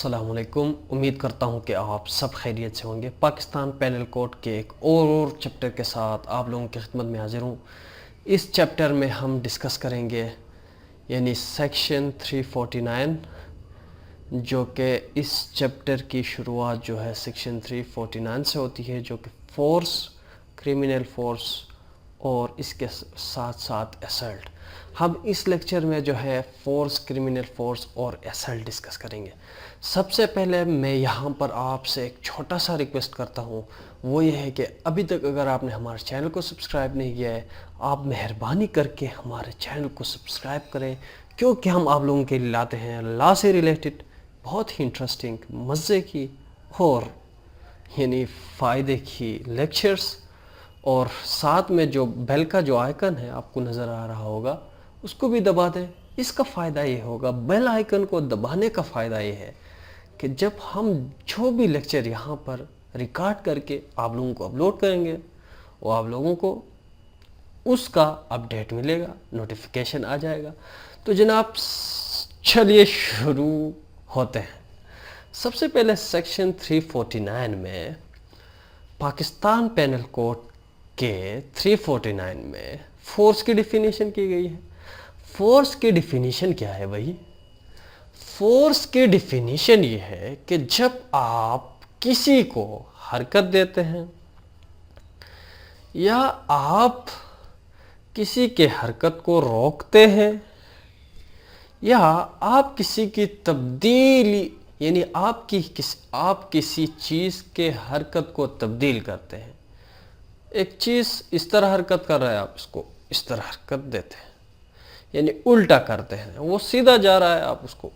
अस्सलाम वालेकुम। उम्मीद करता हूँ कि आप सब खैरियत से होंगे। पाकिस्तान पेनल कोड के एक और चैप्टर के साथ आप लोगों की खिदमत में हाजिर हूँ। इस चैप्टर में हम डिस्कस करेंगे यानी सेक्शन 349, जो कि इस चैप्टर की शुरुआत जो है सेक्शन 349 से होती है, जो कि फोर्स, क्रिमिनल फोर्स और इसके साथ साथ असल्ट। हम इस लेक्चर में जो है फोर्स, क्रिमिनल फोर्स और असल्ट डिस्कस करेंगे। सबसे पहले मैं यहाँ पर आपसे एक छोटा सा रिक्वेस्ट करता हूँ, वो ये है कि अभी तक अगर आपने हमारे चैनल को सब्सक्राइब नहीं किया है, आप मेहरबानी करके हमारे चैनल को सब्सक्राइब करें, क्योंकि हम आप लोगों के लिए लाते हैं लॉ से रिलेटेड बहुत ही इंटरेस्टिंग, मज़े की और यानी फ़ायदे की लेक्चर्स। और साथ में जो बेल का जो आइकन है आपको नज़र आ रहा होगा, उसको भी दबा दें। इसका फ़ायदा ये होगा, बेल आइकन को दबाने का फ़ायदा ये है कि जब हम जो भी लेक्चर यहाँ पर रिकॉर्ड करके आप लोगों को अपलोड करेंगे, वो आप लोगों को उसका अपडेट मिलेगा, नोटिफिकेशन आ जाएगा। तो जनाब चलिए शुरू होते हैं। सबसे पहले सेक्शन 349 में, पाकिस्तान पेनल कोड के 349 में फोर्स की डिफिनीशन की गई है। फोर्स की डिफिनीशन क्या है भाई? फोर्स की डिफिनीशन ये है कि जब आप किसी को हरकत देते हैं या आप किसी के हरकत को रोकते हैं या आप किसी की तब्दीली यानी आप किसी चीज़ के हरकत को तब्दील करते हैं। एक चीज़ इस तरह हरकत कर रहा है, आप इसको इस तरह हरकत देते हैं, यानी उल्टा करते हैं। वो सीधा जा रहा है, आप उसको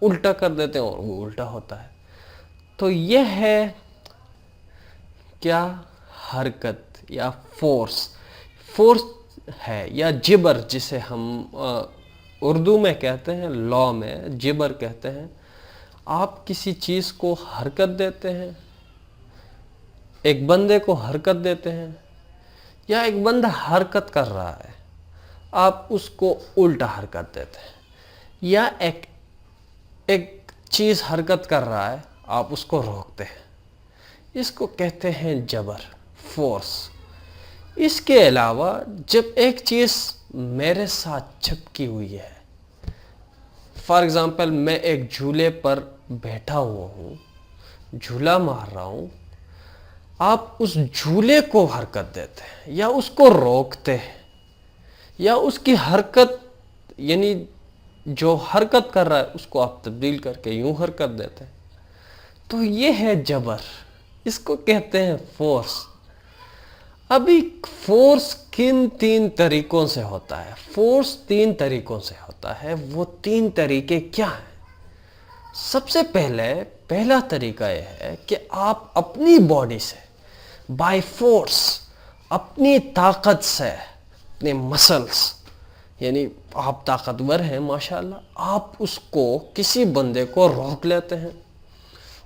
उल्टा कर देते हैं और वो उल्टा होता है। तो यह है क्या? हरकत या फोर्स है या जिबर, जिसे हम उर्दू में कहते हैं, लॉ में जिबर कहते हैं। आप किसी चीज़ को हरकत देते हैं, एक बंदे को हरकत देते हैं, या एक बंदा हरकत कर रहा है, आप उसको उल्टा हरकत देते हैं, या एक चीज़ हरकत कर रहा है, आप उसको रोकते हैं। इसको कहते हैं जबर, फोर्स। इसके अलावा जब एक चीज़ मेरे साथ चिपकी हुई है, फॉर एग्ज़ाम्पल मैं एक झूले पर बैठा हुआ हूँ, झूला मार रहा हूँ, आप उस झूले को हरकत देते हैं या उसको रोकते हैं, या उसकी हरकत यानी जो हरकत कर रहा है उसको आप तब्दील करके यूं हरकत देते हैं। तो ये है जबर, इसको कहते हैं फोर्स। अभी फोर्स किन 3 तरीकों से होता है? फोर्स 3 तरीकों से होता है। वो 3 तरीके क्या हैं? सबसे पहला तरीका यह है कि आप अपनी बॉडी से बाय फोर्स, अपनी ताकत से, अपने मसल्स, यानी आप ताकतवर हैं माशाल्लाह, आप उसको किसी बंदे को रोक लेते हैं,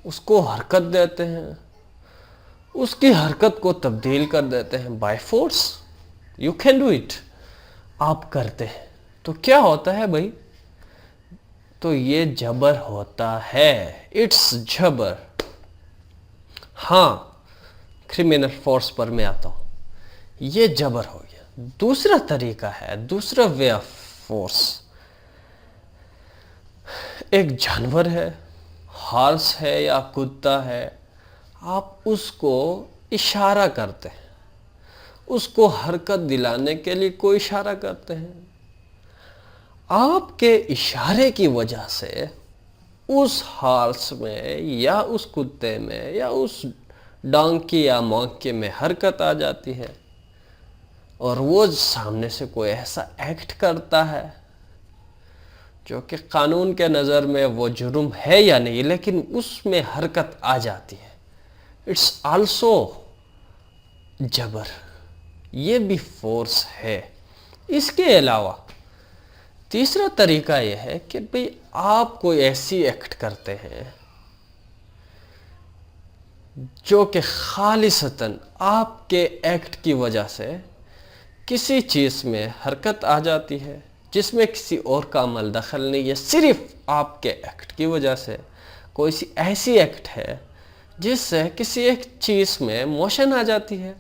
उसको हरकत देते हैं, उसकी हरकत को तब्दील कर देते हैं by force. You can do it, आप करते हैं। तो क्या होता है भाई? तो ये जबर होता है, इट्स जबर। हाँ, क्रिमिनल फोर्स पर मैं आता हूँ, ये जबर हो गया। दूसरा तरीका है, दूसरा वे ऑफ फोर्स, एक जानवर है, हॉर्स है या कुत्ता है, आप उसको इशारा करते हैं, उसको हरकत दिलाने के लिए कोई इशारा करते हैं। आपके इशारे की वजह से उस हॉर्स में या उस कुत्ते में या उस डोंकी या मॉन्की में हरकत आ जाती है, और वो सामने से कोई ऐसा एक्ट करता है जो कि कानून के नज़र में वो जुर्म है या नहीं, लेकिन उसमें हरकत आ जाती है। इट्स आल्सो जबर, ये भी फोर्स है। इसके अलावा तीसरा तरीका यह है कि भाई आप कोई ऐसी एक्ट करते हैं जो कि खालिसतन आपके एक्ट की वजह से किसी चीज़ में हरकत आ जाती है, जिसमें किसी और का अमल दखल नहीं है, सिर्फ आपके एक्ट की वजह से کوئی سی ایسی ایکٹ ہے جس سے کسی ایک چیز میں موشن آ جاتی ہے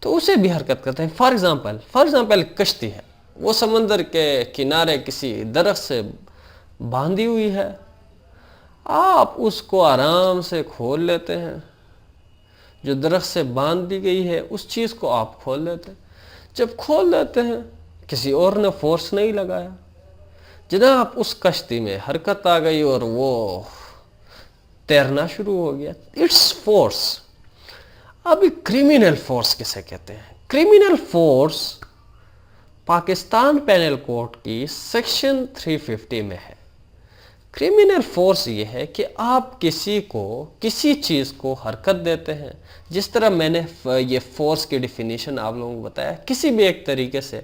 تو اسے بھی حرکت کرتے ہیں. فار ایگزامپل کشتی ہے, وہ سمندر کے کنارے کسی درخت سے باندھی ہوئی ہے, آپ اس کو آرام سے کھول لیتے ہیں. جو درخت سے باندھ دی گئی ہے اس چیز کو آپ کھول لیتے ہیں. جب کھول لیتے ہیں کسی اور نے فورس نہیں لگایا, جناب اس کشتی میں حرکت آ گئی اور وہ تیرنا شروع ہو گیا. It's force. ابھی کریمنل فورس کسے کہتے ہیں؟ Criminal force Pakistan penal code کی سیکشن 350 میں ہے. کریمنل فورس یہ ہے کہ آپ کسی کو کسی چیز کو حرکت دیتے ہیں. جس طرح میں نے یہ فورس کی ڈیفینیشن آپ لوگوں کو بتایا, کسی بھی ایک طریقے سے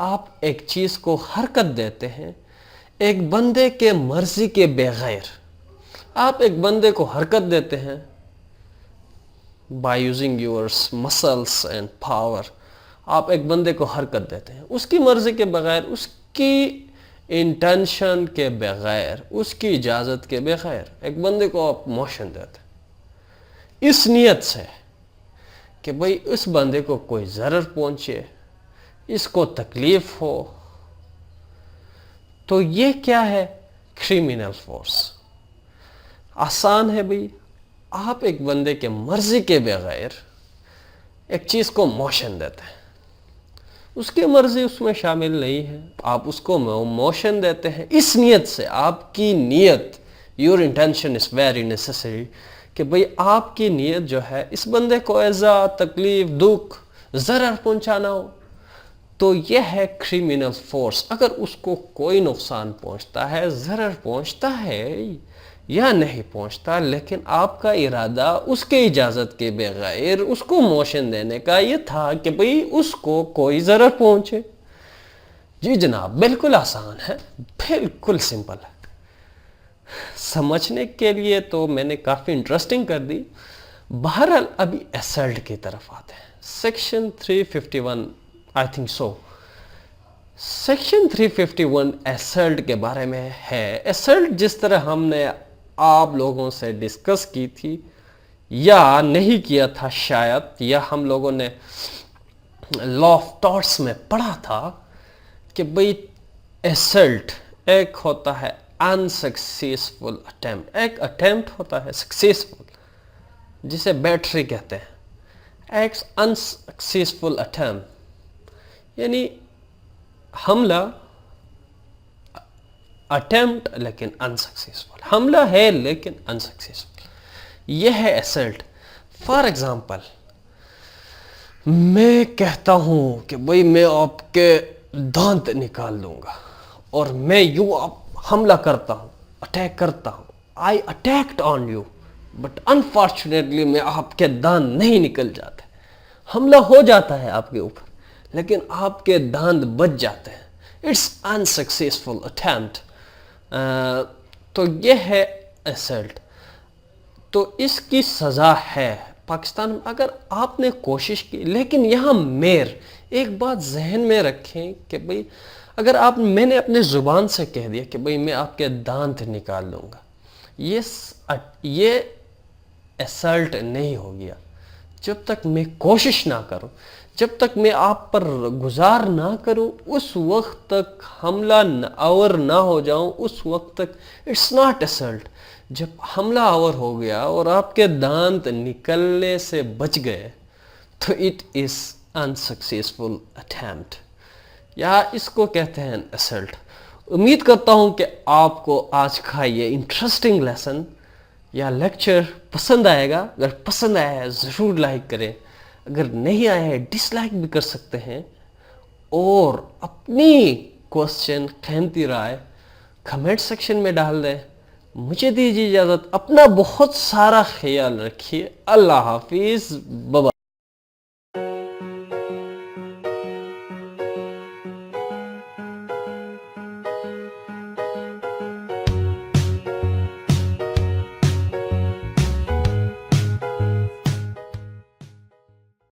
آپ ایک چیز کو حرکت دیتے ہیں ایک بندے کے مرضی کے بغیر. آپ ایک بندے کو حرکت دیتے ہیں by using your muscles and power. آپ ایک بندے کو حرکت دیتے ہیں اس کی مرضی کے بغیر, اس کی انٹینشن کے بغیر, اس کی اجازت کے بغیر ایک بندے کو آپ موشن دیتے ہیں اس نیت سے کہ بھئی اس بندے کو کوئی ضرر پہنچے, اس کو تکلیف ہو. تو یہ کیا ہے؟ Criminal force. آسان ہے بھئی, آپ ایک بندے کے مرضی کے بغیر ایک چیز کو موشن دیتے ہیں, اس کی مرضی اس میں شامل نہیں ہے, آپ اس کو موشن دیتے ہیں اس نیت سے. آپ کی نیت, your intention is very necessary, کہ بھئی آپ کی نیت جو ہے اس بندے کو ایزا, تکلیف, دکھ, ضرر پہنچانا ہو. تو یہ ہے کریمنل فورس. اگر اس کو کوئی نقصان پہنچتا ہے, ضرر پہنچتا ہے یا نہیں پہنچتا, لیکن آپ کا ارادہ اس کے اجازت کے بغیر اس کو موشن دینے کا یہ تھا کہ بھئی اس کو کوئی ضرر پہنچے. جی جناب, بالکل آسان ہے, بالکل سمپل ہے. سمجھنے کے لیے تو میں نے کافی انٹرسٹنگ کر دی. بہرحال ابھی اسلٹ کی طرف آتے ہیں. Section 351 I think so. Section 351 اسلٹ کے بارے میں ہے. اسلٹ جس طرح ہم نے آپ لوگوں سے ڈسکس کی تھی یا نہیں کیا تھا شاید, یا ہم لوگوں نے لا آف ٹارٹس میں پڑھا تھا کہ بھئی اسلٹ ایک ہوتا ہے انسکسیسفل اٹیمپٹ, ایک اٹیمپٹ ہوتا ہے سکسیسفل جسے بیٹری کہتے ہیں. ایک انسکسیسفل اٹیمپٹ یعنی حملہ, اٹیمپٹ لیکن انسکسیسفل, حملہ ہے لیکن انسکسیسفل. یہ ہے اسلٹ. فار ایگزامپل میں کہتا ہوں کہ بھئی میں آپ کے دانت نکال دوں گا, اور میں یوں حملہ کرتا ہوں, اٹیک کرتا ہوں. I attacked on you, but unfortunately میں آپ کے دانت نہیں نکل جاتے. حملہ ہو جاتا ہے آپ کے اوپر لیکن آپ کے دانت بچ جاتے ہیں. It's unsuccessful attempt. تو یہ ہے اسلٹ. تو اس کی سزا ہے پاکستان میں اگر آپ نے کوشش کی. لیکن یہاں ایک بات ذہن میں رکھیں کہ بھئی اگر میں نے اپنے زبان سے کہہ دیا کہ بھئی میں آپ کے دانت نکال لوں گا, یہ اسلٹ نہیں ہو گیا. جب تک میں کوشش نہ کروں, جب تک میں آپ پر گزار نہ کروں, اس وقت تک حملہ آور نہ ہو جاؤں, اس وقت تک اٹس ناٹ اسلٹ. جب حملہ آور ہو گیا اور آپ کے دانت نکلنے سے بچ گئے تو اٹ از انسکسیسفل اٹیمپٹ, یا اس کو کہتے ہیں اسلٹ. امید کرتا ہوں کہ آپ کو آج کا یہ انٹرسٹنگ لیسن یا لیکچر پسند آئے گا. اگر پسند آیا ہے ضرور لائک کریں, اگر نہیں آیا ہے ڈس لائک بھی کر سکتے ہیں, اور اپنی کوسچن قیمتی رائے کمنٹ سیکشن میں ڈال دیں. مجھے دیجیے اجازت, اپنا بہت سارا خیال رکھیے. اللہ حافظ. بابا.